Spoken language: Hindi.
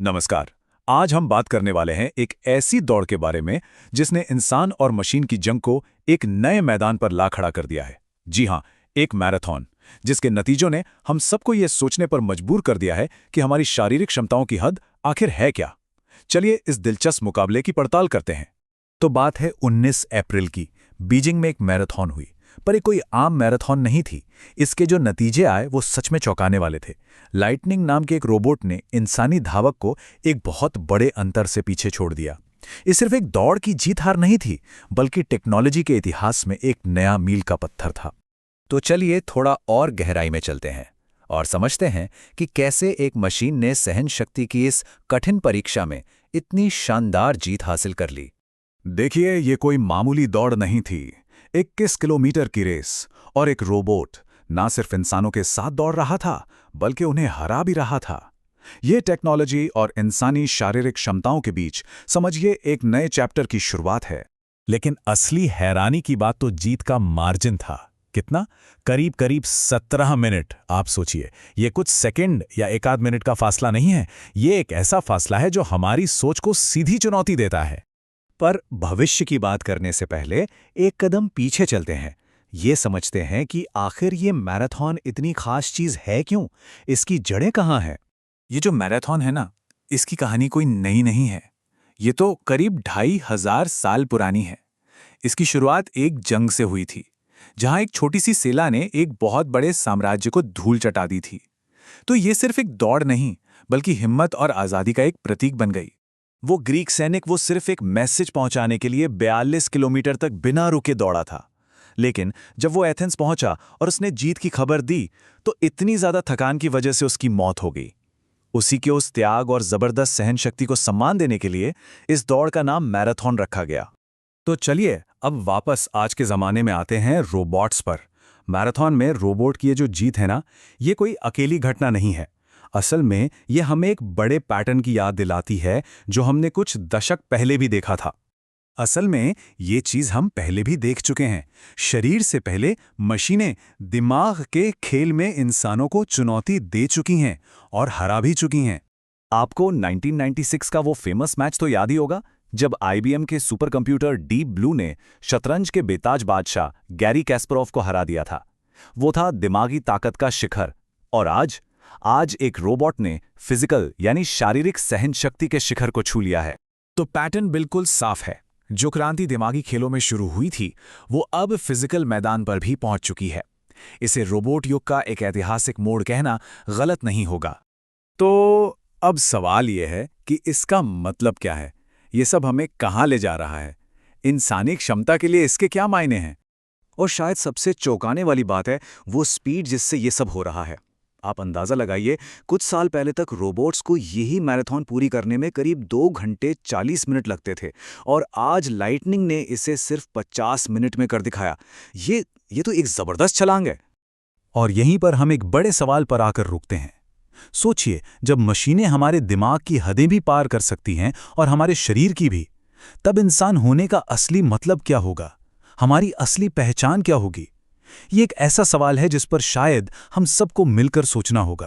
नमस्कार। आज हम बात करने वाले हैं एक ऐसी दौड़ के बारे में जिसने इंसान और मशीन की जंग को एक नए मैदान पर ला खड़ा कर दिया है। जी हां, एक मैराथन, जिसके नतीजों ने हम सबको ये सोचने पर मजबूर कर दिया है कि हमारी शारीरिक क्षमताओं की हद आखिर है क्या। चलिए इस दिलचस्प मुकाबले की पड़ताल करते हैं। तो बात है 19 अप्रैल की। बीजिंग में एक मैराथन हुई, पर ये कोई आम मैराथन नहीं थी। इसके जो नतीजे आए वो सच में चौंकाने वाले थे। लाइटनिंग नाम के एक रोबोट ने इंसानी धावक को एक बहुत बड़े अंतर से पीछे छोड़ दिया। ये सिर्फ एक दौड़ की जीत हार नहीं थी, बल्कि टेक्नोलॉजी के इतिहास में एक नया मील का पत्थर था। तो चलिए थोड़ा और गहराई में चलते हैं और समझते हैं कि कैसे एक मशीन ने सहन शक्ति की इस कठिन परीक्षा में इतनी शानदार जीत हासिल कर ली। देखिए, ये कोई मामूली दौड़ नहीं थी। 21 किलोमीटर की रेस, और एक रोबोट ना सिर्फ इंसानों के साथ दौड़ रहा था, बल्कि उन्हें हरा भी रहा था। ये टेक्नोलॉजी और इंसानी शारीरिक क्षमताओं के बीच समझिए एक नए चैप्टर की शुरुआत है। लेकिन असली हैरानी की बात तो जीत का मार्जिन था। कितना? करीब करीब 17 मिनट। आप सोचिए, ये कुछ सेकंड या एक आध मिनट का फासला नहीं है। ये एक ऐसा फासला है जो हमारी सोच को सीधी चुनौती देता है। पर भविष्य की बात करने से पहले एक कदम पीछे चलते हैं। ये समझते हैं कि आखिर ये मैराथन इतनी खास चीज है क्यों, इसकी जड़ें कहाँ हैं। ये जो मैराथन है ना, इसकी कहानी कोई नई नहीं है। ये तो करीब 2500 साल पुरानी है। इसकी शुरुआत एक जंग से हुई थी, जहां एक छोटी सी सेना ने एक बहुत बड़े साम्राज्य को धूल चटा दी थी। तो ये सिर्फ एक दौड़ नहीं, बल्कि हिम्मत और आज़ादी का एक प्रतीक बन गई। वो ग्रीक सैनिक वो सिर्फ एक मैसेज पहुंचाने के लिए 42 किलोमीटर तक बिना रुके दौड़ा था। लेकिन जब वो एथेंस पहुंचा और उसने जीत की खबर दी, तो इतनी ज्यादा थकान की वजह से उसकी मौत हो गई। उसी के उस त्याग और जबरदस्त सहन शक्ति को सम्मान देने के लिए इस दौड़ का नाम मैराथन रखा गया। तो चलिए अब वापस आज के जमाने में आते हैं रोबोट्स पर। मैराथन में रोबोट की ये जो जीत है ना, ये कोई अकेली घटना नहीं है। असल में ये हमें एक बड़े पैटर्न की याद दिलाती है जो हमने कुछ दशक पहले भी देखा था। असल में ये चीज हम पहले भी देख चुके हैं। शरीर से पहले मशीनें दिमाग के खेल में इंसानों को चुनौती दे चुकी हैं और हरा भी चुकी हैं। आपको 1996 का वो फेमस मैच तो याद ही होगा, जब IBM के सुपर कंप्यूटर डीप ब्लू ने शतरंज के बेताज बादशाह गैरी कैस्परोव को हरा दिया था। वो था दिमागी ताकत का शिखर। और आज एक रोबोट ने फिजिकल यानी शारीरिक सहन शक्ति के शिखर को छू लिया है। तो पैटर्न बिल्कुल साफ है। जो क्रांति दिमागी खेलों में शुरू हुई थी, वो अब फिजिकल मैदान पर भी पहुंच चुकी है। इसे रोबोट युग का एक ऐतिहासिक मोड़ कहना गलत नहीं होगा। तो अब सवाल यह है कि इसका मतलब क्या है? ये सब हमें कहां ले जा रहा है? इंसानी क्षमता के लिए इसके क्या मायने हैं? और शायद सबसे चौंकाने वाली बात है वो स्पीड जिससे ये सब हो रहा है। आप अंदाजा लगाइए, कुछ साल पहले तक रोबोट्स को यही मैराथन पूरी करने में करीब 2 घंटे 40 मिनट लगते थे, और आज लाइटनिंग ने इसे सिर्फ 50 मिनट में कर दिखाया। ये तो एक जबरदस्त छलांग है। और यहीं पर हम एक बड़े सवाल पर आकर रुकते हैं। सोचिए, जब मशीनें हमारे दिमाग की हदें भी पार कर सकती हैं और हमारे शरीर की भी, तब इंसान होने का असली मतलब क्या होगा? हमारी असली पहचान क्या होगी? ये एक ऐसा सवाल है जिस पर शायद हम सबको मिलकर सोचना होगा।